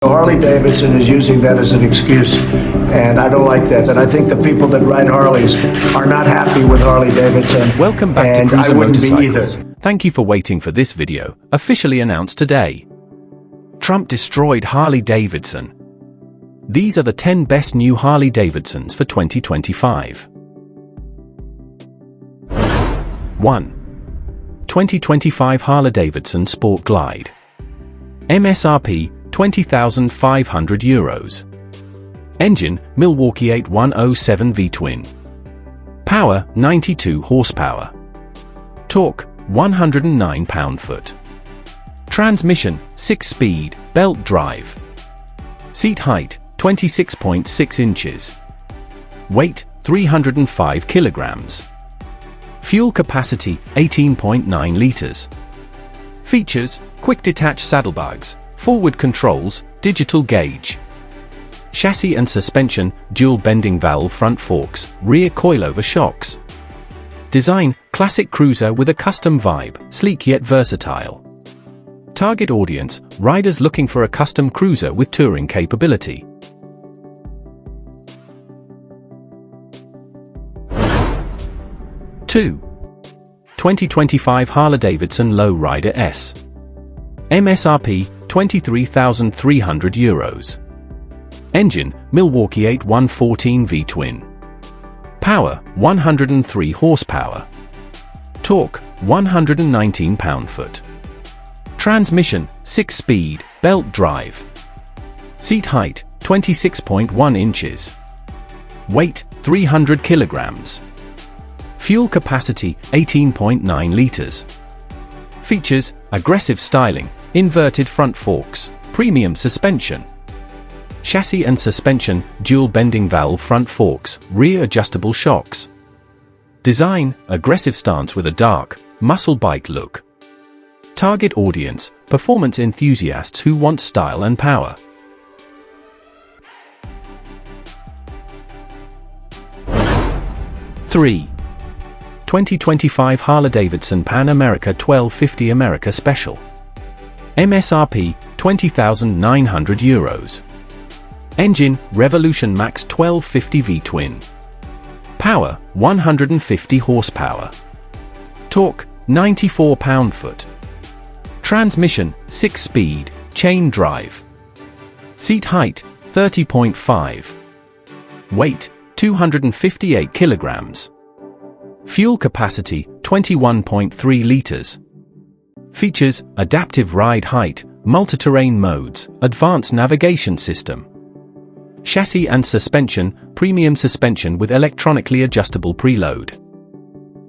Harley Davidson is using that as an excuse, and I don't like that. And I think the people that ride Harleys are not happy with Harley Davidson. Welcome back to and Cruiser I wouldn't be Motorcycles. either. Thank you for waiting for this video, officially announced today. Trump destroyed Harley Davidson. These are the 10 best new Harley Davidsons for 2025. 1. 2025 Harley Davidson Sport Glide. MSRP €20,500. Engine, Milwaukee 8107 V-twin. Power, 92 horsepower. Torque, 109 pound-foot. Transmission, 6-speed, belt drive. Seat height, 26.6 inches. Weight, 305 kilograms. Fuel capacity, 18.9 liters. Features, quick detach saddlebags, forward controls, digital gauge. Chassis and suspension, dual bending valve front forks, rear coilover shocks. Design, classic cruiser with a custom vibe, sleek yet versatile. Target audience, riders looking for a custom cruiser with touring capability. 2. 2025 Harley Davidson Low Rider S. MSRP, €23,300. Engine, Milwaukee 8114 V-twin. Power, 103 horsepower. Torque, 119 pound-foot. Transmission, 6-speed, belt drive. Seat height, 26.1 inches. Weight, 300 kilograms. Fuel capacity, 18.9 liters. Features, aggressive styling, inverted front forks, premium suspension. Chassis and suspension, dual bending valve front forks, rear adjustable shocks. Design, aggressive stance with a dark, muscle bike look. Target audience, performance enthusiasts who want style and power. 3. 2025 Harley Davidson Pan America 1250 America Special. MSRP, €20,900. Engine, Revolution Max 1250 V-twin. Power, 150 horsepower. Torque, 94 pound-foot. Transmission, 6-speed, chain drive. Seat height, 30.5. Weight, 258 kilograms. Fuel capacity, 21.3 liters. Features, adaptive ride height, multi-terrain modes, advanced navigation system. Chassis and suspension, premium suspension with electronically adjustable preload.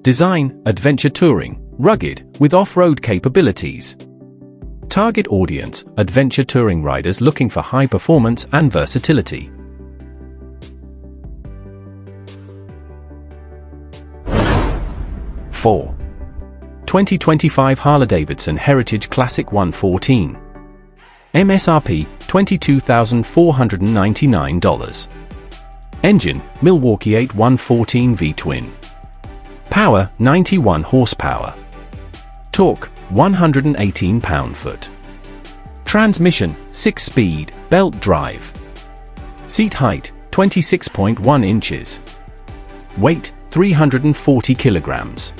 Design, adventure touring, rugged, with off-road capabilities. Target audience, adventure touring riders looking for high performance and versatility. 4. 2025 Harley Davidson Heritage Classic 114. MSRP, $22,499. Engine, Milwaukee 8114 V-twin. Power, 91 horsepower. Torque, 118 pound-foot. Transmission, 6-speed, belt drive. Seat height, 26.1 inches. Weight, 340 kilograms.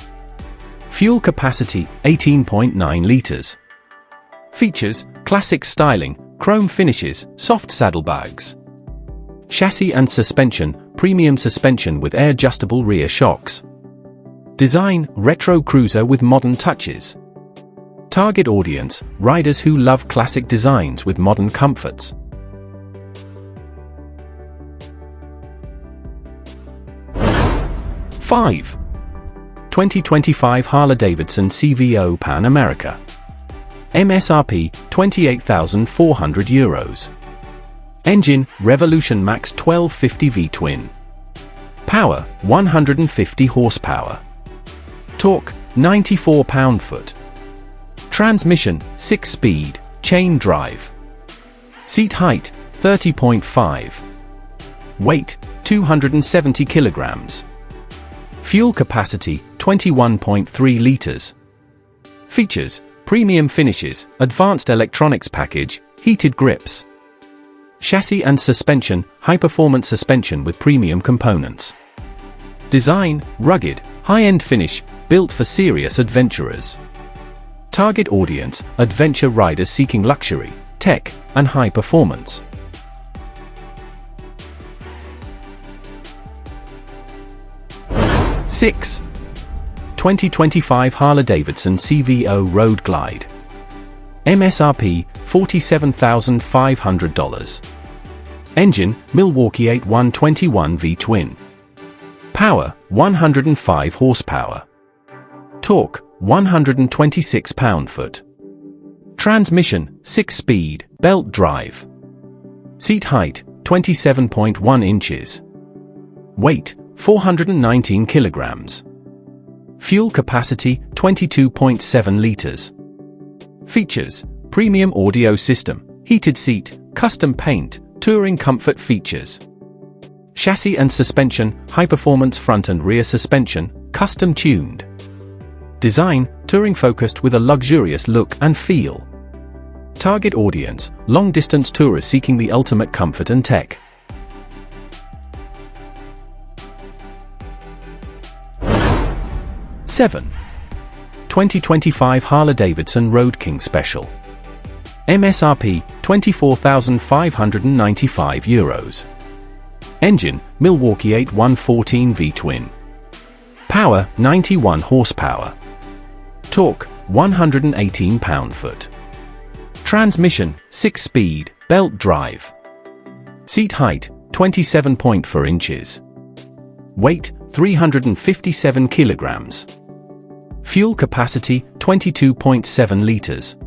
Fuel capacity, 18.9 liters. Features, classic styling, chrome finishes, soft saddlebags. Chassis and suspension, premium suspension with air-adjustable rear shocks. Design, retro cruiser with modern touches. Target audience, riders who love classic designs with modern comforts. 5. 2025 Harley Davidson CVO Pan America. MSRP, €28,400. Engine, Revolution Max 1250 V-twin. Power, 150 horsepower. Torque, 94 pound-foot. Transmission, 6-speed, chain drive. Seat height, 30.5. Weight, 270 kilograms. Fuel capacity, 21.3 liters. Features, premium finishes, advanced electronics package, heated grips. Chassis and suspension, high-performance suspension with premium components. Design, rugged, high-end finish, built for serious adventurers. Target audience, adventure riders seeking luxury, tech, and high performance. Six. 2025 Harley Davidson CVO Road Glide. MSRP $47,500. Engine, Milwaukee 8121 V-twin. Power, 105 horsepower. Torque, 126 pound-foot. Transmission, 6-speed, belt drive. Seat height, 27.1 inches. Weight, 419 kilograms. Fuel capacity, 22.7 liters. Features: premium audio system, heated seat, custom paint, touring comfort features. Chassis and suspension, high-performance front and rear suspension, custom tuned. Design, touring focused with a luxurious look and feel. Target audience, long-distance tourists seeking the ultimate comfort and tech. 7. 2025 Harley Davidson Road King Special. MSRP €24,595. Engine, Milwaukee 8114 V-twin. Power, 91 horsepower. Torque, 118 pound-foot. Transmission, 6-speed, belt drive. Seat height, 27.4 inches. Weight, 357 kilograms. Fuel capacity, 22.7 liters.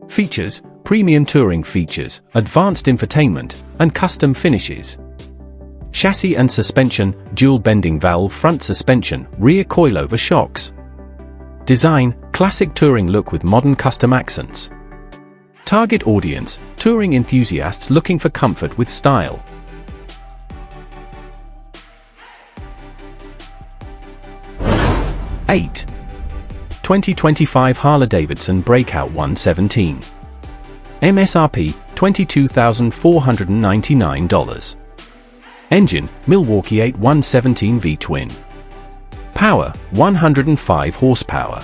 Features: premium touring features, advanced infotainment, and custom finishes. Chassis and suspension, dual bending valve front suspension, rear coilover shocks. Design, classic touring look with modern custom accents. Target audience, touring enthusiasts looking for comfort with style. 8. 2025 Harley Davidson Breakout 117. MSRP $22,499. Engine, Milwaukee 8117 V-twin. Power, 105 horsepower.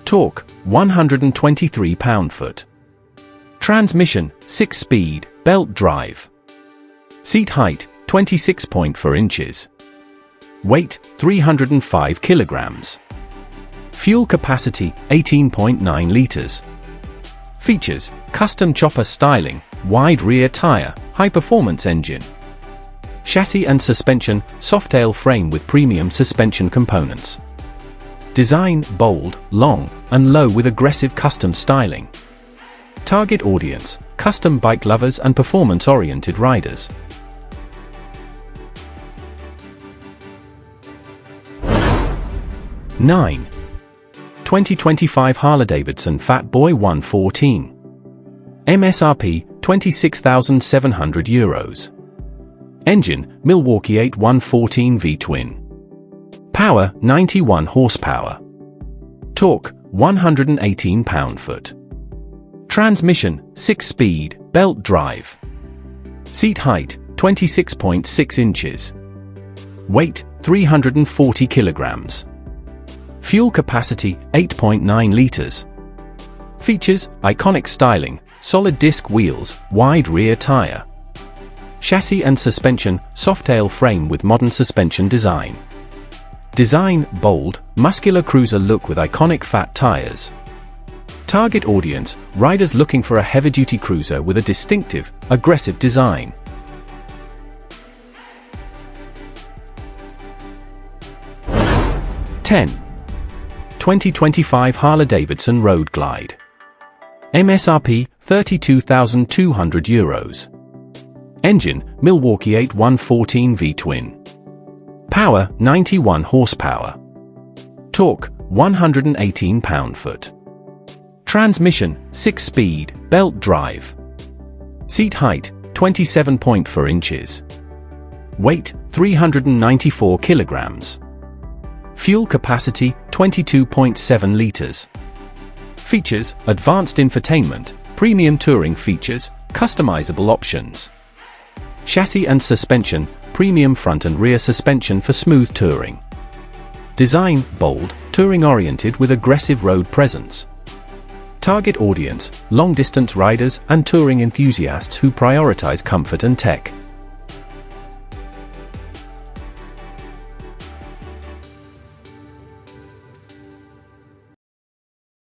Torque, 123 pound-foot. Transmission, 6-speed, belt drive. Seat height, 26.4 inches. Weight, 305 kilograms. Fuel capacity, 18.9 liters. Features: custom chopper styling, wide rear tire, high-performance engine. Chassis and suspension, soft-tail frame with premium suspension components. Design, bold, long, and low with aggressive custom styling. Target audience, custom bike lovers and performance-oriented riders. 9. 2025 Harley Davidson Fat Boy 114. MSRP €26,700. Engine, Milwaukee 8114 V-twin. Power, 91 horsepower. Torque, 118 pound-foot. Transmission, 6-speed, belt drive. Seat height, 26.6 inches. Weight, 340 kilograms. Fuel capacity, 8.9 liters. Features: iconic styling, solid disc wheels, wide rear tire. Chassis and suspension, soft-tail frame with modern suspension design. Design, bold, muscular cruiser look with iconic fat tires. Target audience, riders looking for a heavy-duty cruiser with a distinctive, aggressive design. 10. 2025 Harley Davidson Road Glide. MSRP €32,200. Engine, Milwaukee 8114 V-twin. Power, 91 horsepower. Torque, 118 pound-foot. Transmission, 6-speed, belt drive. Seat height, 27.4 inches. Weight, 394 kilograms. Fuel capacity, 22.7 liters. Features: advanced infotainment, premium touring features, customizable options. Chassis and suspension, premium front and rear suspension for smooth touring. Design, bold, touring-oriented with aggressive road presence. Target audience, long-distance riders and touring enthusiasts who prioritize comfort and tech.